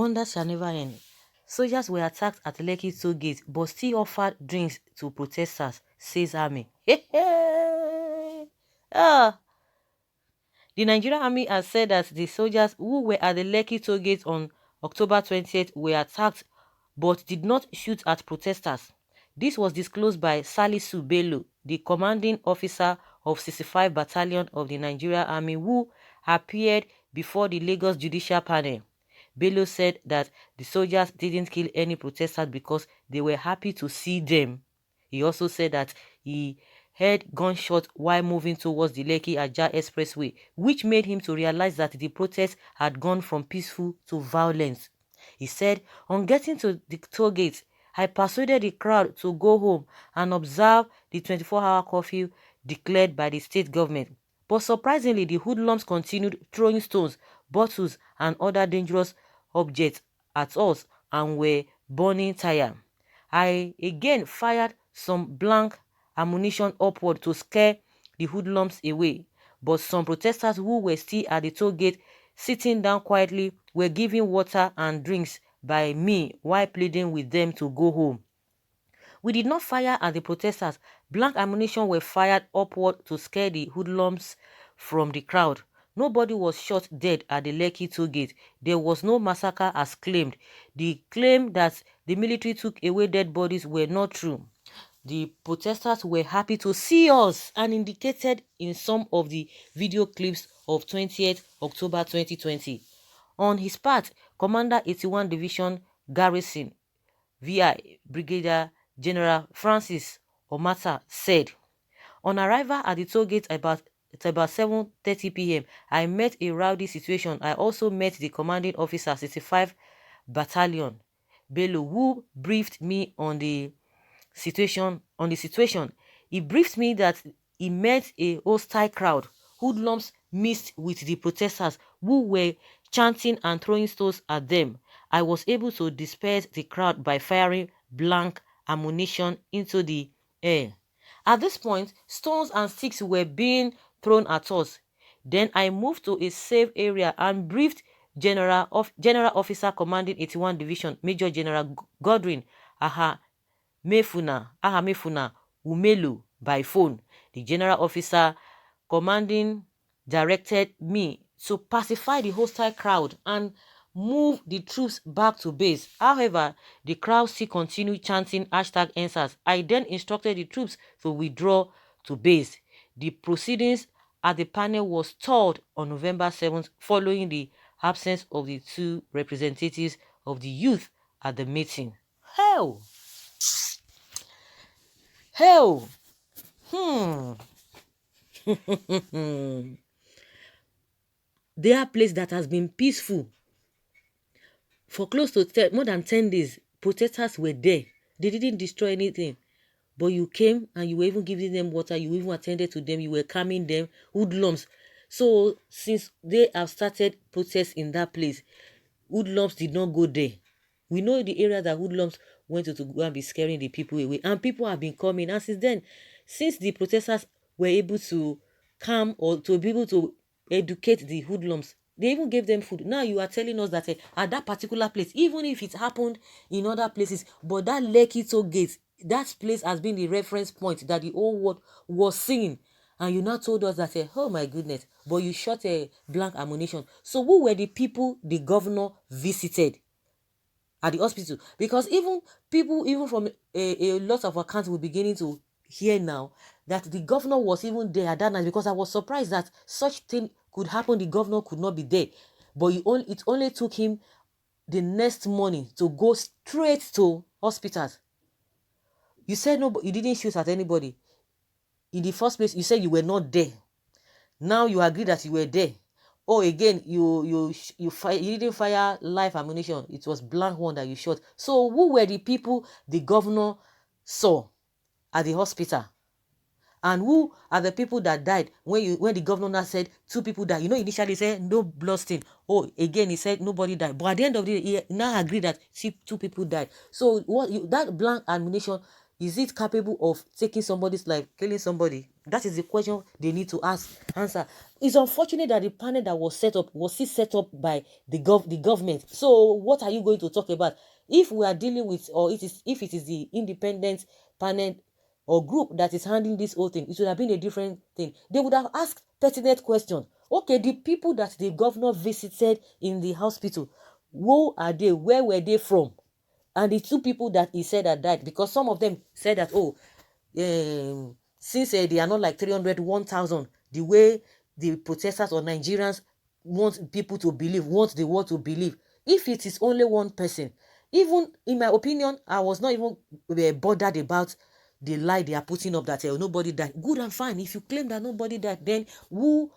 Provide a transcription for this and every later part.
Wonders shall never end. Soldiers were attacked at Lekki toll gate, but still offered drinks to protesters, says army. Ah. The Nigerian army has said that the soldiers who were at the Lekki toll gate on October 20th were attacked but did not shoot at protesters. This was disclosed by Salisu Bello, the commanding officer of 65 Battalion of the Nigerian Army, who appeared before the Lagos Judicial Panel. Bello said that the soldiers didn't kill any protesters because they were happy to see them. He also said that he heard gunshots while moving towards the Lekki-Ajah Expressway, which made him to realize that the protest had gone from peaceful to violence. He said, on getting to the toll gate, I persuaded the crowd to go home and observe the 24-hour curfew declared by the state government. But surprisingly, the hoodlums continued throwing stones, bottles, and other dangerous objects at us and were burning tire. I again fired some blank ammunition upward to scare the hoodlums away, but some protesters who were still at the toll gate sitting down quietly were given water and drinks by me while pleading with them to go home. We did not fire at the protesters. Blank ammunition were fired upward to scare the hoodlums from the crowd. Nobody was shot dead at the Lekki toll gate. There was no massacre as claimed. The claim that the military took away dead bodies were not true. The protesters were happy to see us and indicated in some of the video clips of 20th October 2020. On his part, Commander 81 Division Garrison, VI Brigadier General Francis Omata said, on arrival at the toll gate about 7:30 p.m., I met a rowdy situation. I also met the commanding officer, 65 Battalion, Bello, who briefed me on the situation. He briefed me that he met a hostile crowd. Hoodlums mixed with the protesters who were chanting and throwing stones at them. I was able to disperse the crowd by firing blank ammunition into the air. At this point, stones and sticks were being thrown at us. Then I moved to a safe area and briefed General Officer Commanding 81 Division, Major General Godwin Mefuna Umelu by phone. The General Officer Commanding directed me to pacify the hostile crowd and move the troops back to base. However, the crowd still continued chanting #EndSARS. I then instructed the troops to withdraw to base. The proceedings at the panel was stalled on November 7th following the absence of the two representatives of the youth at the meeting. Hell! Hell! There are places that has been peaceful for close to more than 10 days. Protesters were there. They didn't destroy anything. But you came and you were even giving them water. You even attended to them. You were calming them. Hoodlums. So since they have started protests in that place, hoodlums did not go there. We know the area that hoodlums went to go and be scaring the people away. And people have been coming. And since then, since the protesters were able to calm or to be able to educate the hoodlums, they even gave them food. Now you are telling us that at that particular place, even if it happened in other places, but that Lekki toll gate, that place has been the reference point that the whole world was seeing. And you now told us that, oh my goodness, but you shot a blank ammunition. So who were the people the governor visited at the hospital? Because even people, even from a lot of accounts, were beginning to hear now that the governor was even there at that night, because I was surprised that such thing could happen. The governor could not be there, but it only took him the next morning to go straight to hospitals. You said no, you didn't shoot at anybody. In the first place, you said you were not there. Now you agree that you were there. Oh, again, you didn't fire live ammunition. It was blank one that you shot. So who were the people the governor saw at the hospital? And who are the people that died when the governor said 2 people died? You know, initially he said no blood stain. Oh, again he said nobody died. But at the end of the day, he now agreed that 2 people died. So that blank ammunition Is it capable of taking somebody's life, killing somebody? That is the question they need to answer. It's unfortunate that the panel that was set up was still set up by the government. So what are you going to talk about? If we are dealing with, or if it is the independent panel or group that is handling this whole thing, it would have been a different thing. They would have asked pertinent questions. Okay, the people that the governor visited in the hospital, who are they? Where were they from? And the two people that he said that died, because some of them said that, since they are not like 300, 1,000, the way the protesters or Nigerians want people to believe, want the world to believe. If it is only one person, even in my opinion, I was not even bothered about the lie they are putting up that nobody died. Good and fine. If you claim that nobody died, then who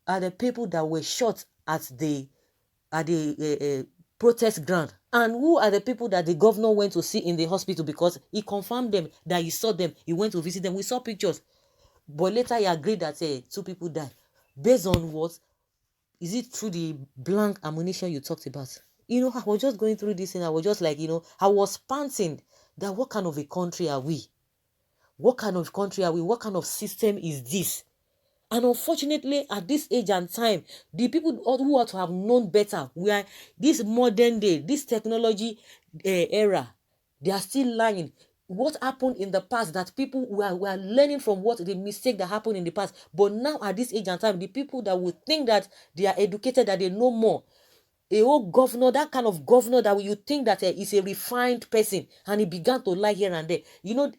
are the people that were shot at the protest ground, and who are the people that the governor went to see in the hospital, because he confirmed them that he saw them, he went to visit them, we saw pictures, but later he agreed that two people died. Based on what? Is it through the blank ammunition you talked about? I was just going through this and I was just like, I was panting that what kind of a country are we? What kind of country are we? What kind of system is this? And unfortunately, at this age and time, the people who ought to have known better, we are this modern day, this technology era, they are still lying. What happened in the past, that people were learning from what the mistake that happened in the past. But now at this age and time, the people that would think that they are educated, that they know more, a whole governor, that kind of governor that you think that is a refined person, and he began to lie here and there.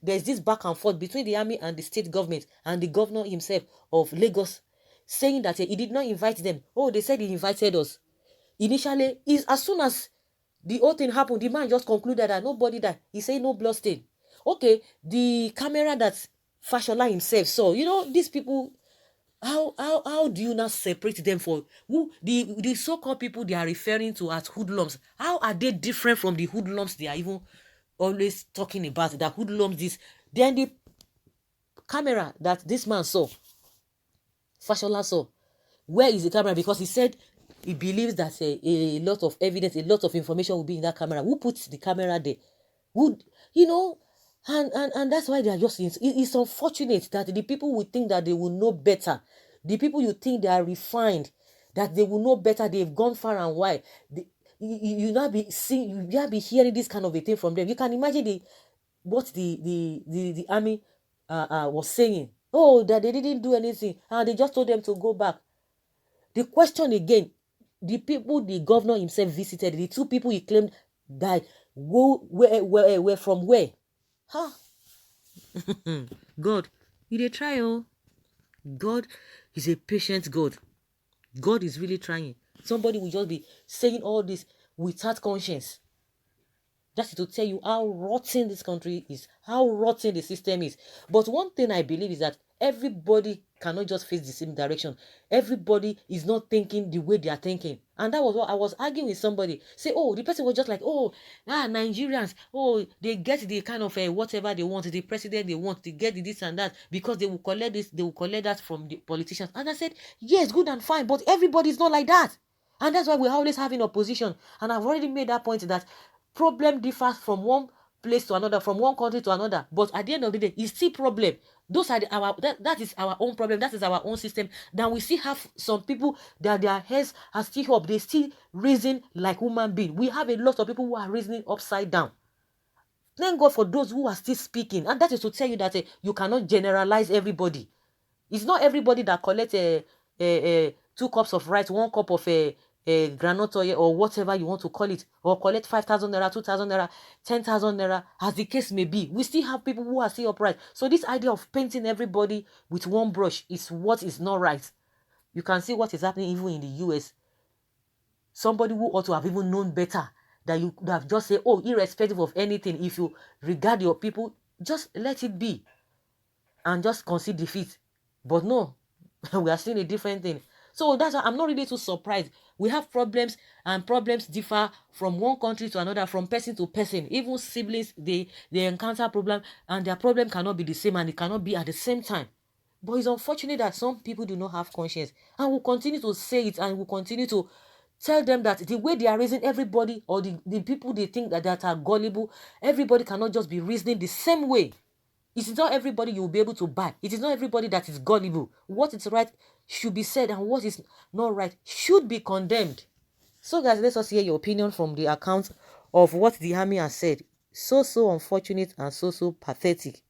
There's this back and forth between the army and the state government and the governor himself of Lagos, saying that he did not invite them. Oh, they said he invited us. Initially, as soon as the whole thing happened, the man just concluded that nobody died. He said no blood stain. Okay, the camera that Fashola himself saw, these people, how do you now separate them for who the so-called people they are referring to as hoodlums? How are they different from the hoodlums they are even always talking about, that hoodlums this? Then the camera that this man saw, Fashola saw, where is the camera? Because he said he believes that a lot of evidence, a lot of information will be in that camera. Who puts the camera there? And that's why they are just, it's unfortunate that the people will think that they will know better. The people you think they are refined, that they will know better, they've gone far and wide. You now be seeing, you now be hearing this kind of a thing from them. You can imagine what the army was saying. Oh, that they didn't do anything, and they just told them to go back. The question again, the people the governor himself visited, the two people he claimed died, were from where? Huh? God, you dey try, oh. God is a patient God. God is really trying. Somebody will just be saying all this without conscience. Just to tell you how rotten this country is, how rotten the system is. But one thing I believe is that everybody cannot just face the same direction. Everybody is not thinking the way they are thinking. And that was what I was arguing with somebody. Say, oh, the person was just like, oh, Nigerians, oh, they get the kind of whatever they want, the president they want, they get this and that, because they will collect this, they will collect that from the politicians. And I said, yes, good and fine, but everybody is not like that. And that's why we're always having opposition. And I've already made that point that problem differs from one place to another, from one country to another, but at the end of the day, it's still problem. Those are that is our own problem. That is our own system. Then we still have some people that their heads are still up. They still reason like human being. We have a lot of people who are reasoning upside down. Thank God for those who are still speaking, and that is to tell you that you cannot generalize everybody. It's not everybody that collects 2 cups of rice, 1 cup of groundnut oil, or whatever you want to call it, or collect 5,000 naira, 2,000 naira, 10,000 naira, as the case may be. We still have people who are still upright. So this idea of painting everybody with one brush is what is not right. You can see what is happening even in the US. Somebody who ought to have even known better, that you would have just said, oh, irrespective of anything, if you regard your people, just let it be and just concede defeat. But no, we are seeing a different thing. So that's why I'm not really too surprised. We have problems, and problems differ from one country to another, from person to person. Even siblings, they encounter problem, and their problem cannot be the same, and it cannot be at the same time. But it's unfortunate that some people do not have conscience, and will continue to say it, and will continue to tell them that the way they are raising everybody, or the people they think that are gullible, everybody cannot just be reasoning the same way. It is not everybody you will be able to buy. It is not everybody that is gullible. What is right should be said, and what is not right should be condemned. So guys, let us hear your opinion from the account of what the army has said. So unfortunate and so pathetic.